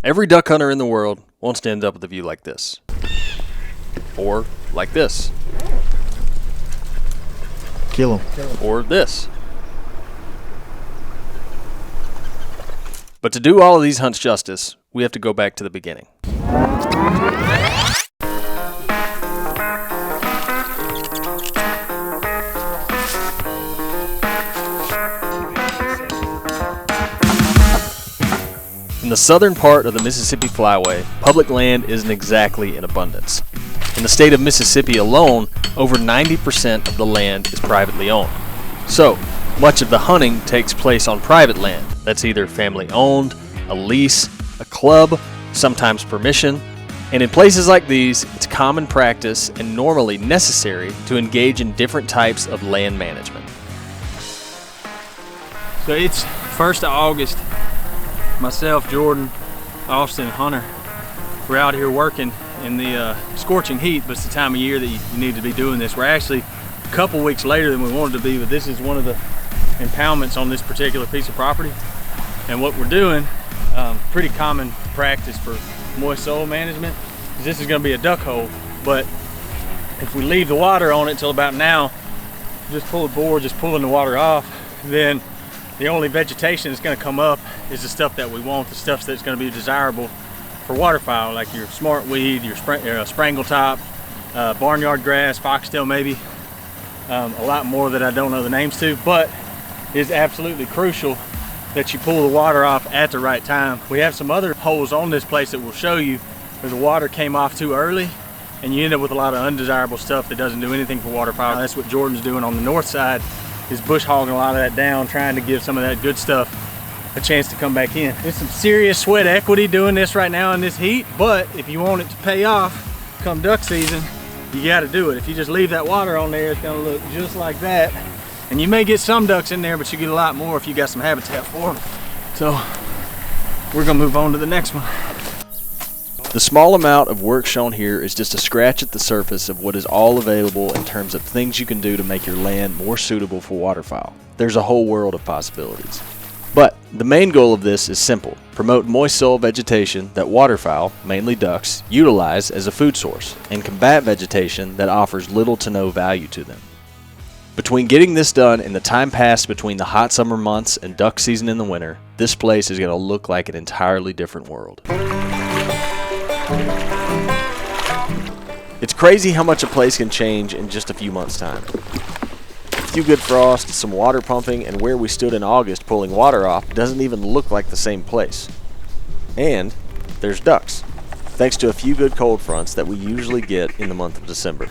Every duck hunter in the world wants to end up with a view like this. Or like this. Kill him. Or this. But to do all of these hunts justice, we have to go back to the beginning. In the southern part of the Mississippi Flyway, public land isn't exactly in abundance. In the state of Mississippi alone, over 90% of the land is privately owned. So, much of the hunting takes place on private land that's either family owned, a lease, a club, sometimes permission, and in places like these, it's common practice and normally necessary to engage in different types of land management. So it's 1st of August. Myself, Jordan, Austin, Hunter, we're out here working in the scorching heat, but it's the time of year that you need to be doing this. We're actually a couple weeks later than we wanted to be, but this is one of the impoundments on this particular piece of property. And what we're doing, pretty common practice for moist soil management, is this is gonna be a duck hole, but if we leave the water on it till about now, just pull the board, just pulling the water off, then the only vegetation that's going to come up is the stuff that we want, the stuff that's going to be desirable for waterfowl, like your smartweed, your sprangletop, barnyard grass, foxtail maybe, a lot more that I don't know the names to, but it's absolutely crucial that you pull the water off at the right time. We have some other holes on this place that will show you where the water came off too early and you end up with a lot of undesirable stuff that doesn't do anything for waterfowl. That's what Jordan's doing on the north side, is bush hogging a lot of that down, trying to give some of that good stuff a chance to come back in. There's some serious sweat equity doing this right now in this heat, but if you want it to pay off come duck season, you got to do it. If you just leave that water on there, it's going to look just like that. And you may get some ducks in there, but you get a lot more if you got some habitat for them. So we're going to move on to the next one. The small amount of work shown here is just a scratch at the surface of what is all available in terms of things you can do to make your land more suitable for waterfowl. There's a whole world of possibilities. But the main goal of this is simple: promote moist soil vegetation that waterfowl, mainly ducks, utilize as a food source, and combat vegetation that offers little to no value to them. Between getting this done and the time passed between the hot summer months and duck season in the winter, this place is going to look like an entirely different world. It's crazy how much a place can change in just a few months' time. A few good frosts, some water pumping, and where we stood in August pulling water off doesn't even look like the same place. And there's ducks, thanks to a few good cold fronts that we usually get in the month of December.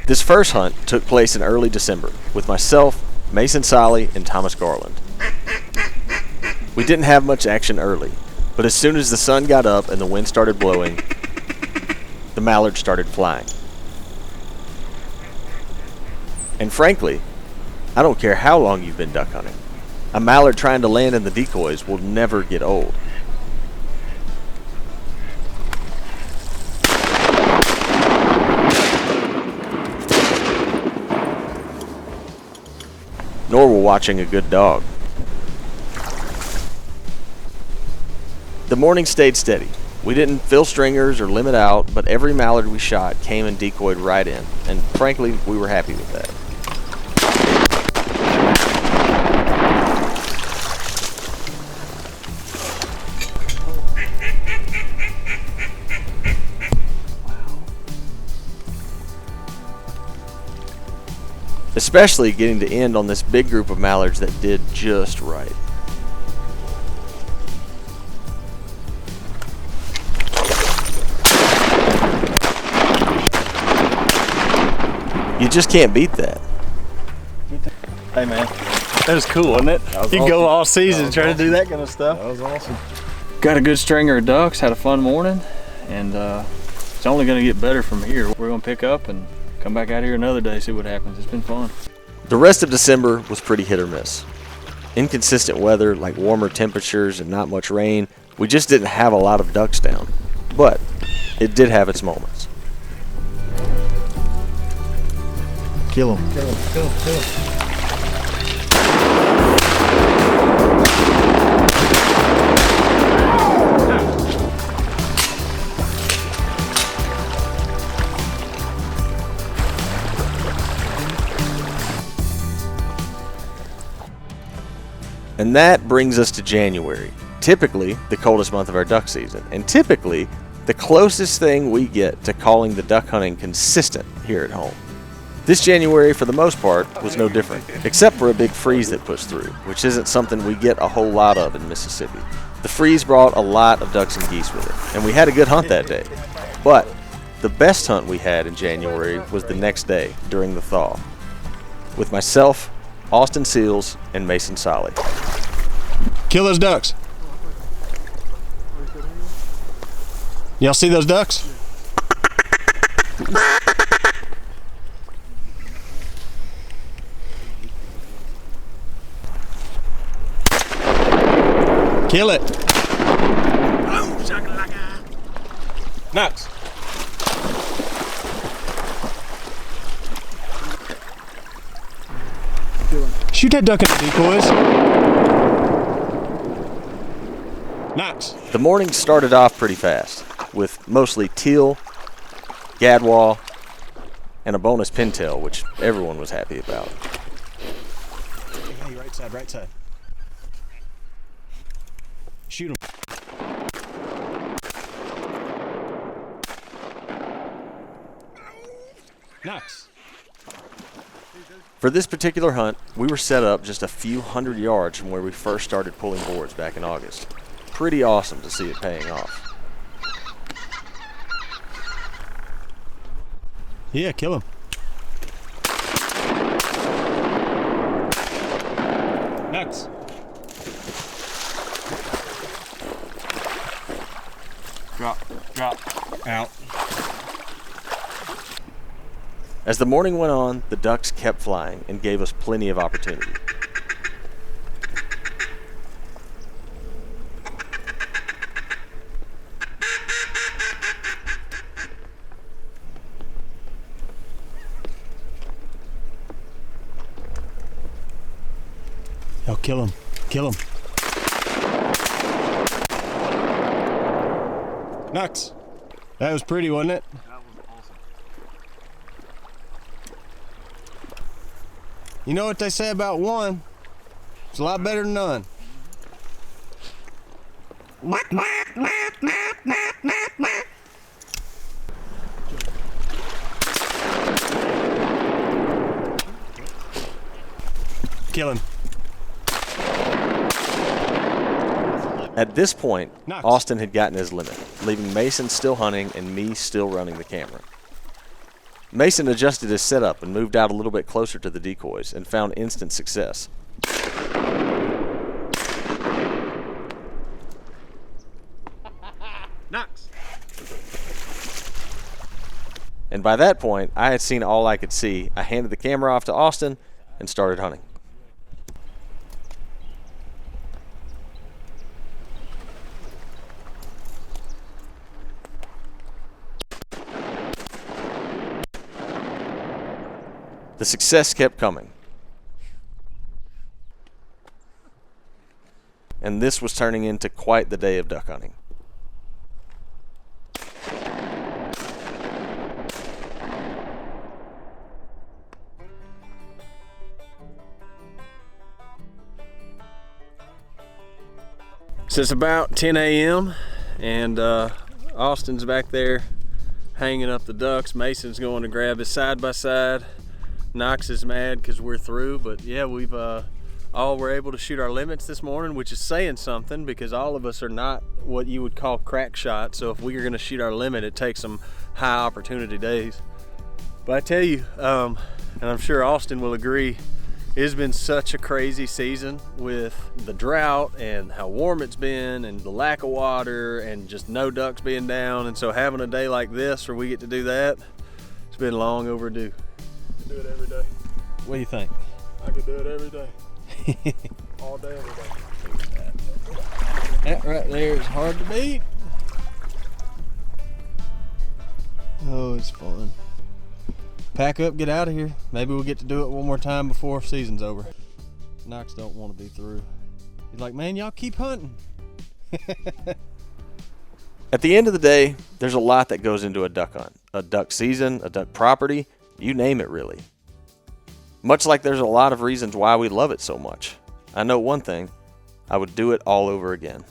This first hunt took place in early December with myself, Mason Solly, and Thomas Garland. We didn't have much action early, but as soon as the sun got up and the wind started blowing, the mallards started flying. And frankly, I don't care how long you've been duck hunting. A mallard trying to land in the decoys will never get old. Nor will watching a good dog. The morning stayed steady. We didn't fill stringers or limit out, but every mallard we shot came and decoyed right in, and frankly, we were happy with that. Especially getting to end on this big group of mallards that did just right. You just can't beat that. Hey man, that was cool, wasn't it? You can go all season trying to do that kind of stuff. That was awesome. Got a good stringer of ducks, had a fun morning, and it's only going to get better from here. We're going to pick up and come back out here another day, see what happens. It's been fun. The rest of December was pretty hit or miss. Inconsistent weather, like warmer temperatures and not much rain, we just didn't have a lot of ducks down. But it did have its moments. Kill him. Kill him, kill him, kill him. And that brings us to January, typically the coldest month of our duck season, and typically the closest thing we get to calling the duck hunting consistent here at home. This January, for the most part, was no different, except for a big freeze that pushed through, which isn't something we get a whole lot of in Mississippi. The freeze brought a lot of ducks and geese with it, and we had a good hunt that day. But the best hunt we had in January was the next day during the thaw, with myself, Austin Seals, and Mason Solly. Kill those ducks. Y'all see those ducks? Kill it. Nuts. Shoot that duck at the decoys. Nuts. The morning started off pretty fast, with mostly teal, gadwall, and a bonus pintail, which everyone was happy about. Hey, right side, right side. Shoot him. Nuts. For this particular hunt, we were set up just a few hundred yards from where we first started pulling boards back in August. Pretty awesome to see it paying off. Yeah, kill him. Nuts. Drop, out. As the morning went on, the ducks kept flying and gave us plenty of opportunity. Oh, kill him. Kill him. Nuts. That was pretty, wasn't it? That was awesome. You know what they say about one? It's a lot better than none. Kill him. At this point, Nuts. Austin had gotten his limit, leaving Mason still hunting and me still running the camera. Mason adjusted his setup and moved out a little bit closer to the decoys and found instant success. Nuts. And by that point, I had seen all I could see. I handed the camera off to Austin and started hunting. The success kept coming. And this was turning into quite the day of duck hunting. So it's about 10 a.m. and Austin's back there hanging up the ducks. Mason's going to grab his side-by-side. Knox is mad because we're through, but yeah, we've all were able to shoot our limits this morning, which is saying something because all of us are not what you would call crack shots. So if we are going to shoot our limit, it takes some high opportunity days. But I tell you, and I'm sure Austin will agree, it's been such a crazy season with the drought and how warm it's been and the lack of water and just no ducks being down. And so having a day like this where we get to do that, it's been long overdue. Do it every day. What do you think? I could do it every day. All day, every day. That right there is hard to beat. Oh, it's fun. pack up, get out of here. Maybe we'll get to do it one more time before season's over. Knox don't want to be through. He's like, man, y'all keep hunting. At the end of the day, there's a lot that goes into a duck hunt, a duck season, a duck property, you name it really. Much like there's a lot of reasons why we love it so much. I know one thing, I would do it all over again.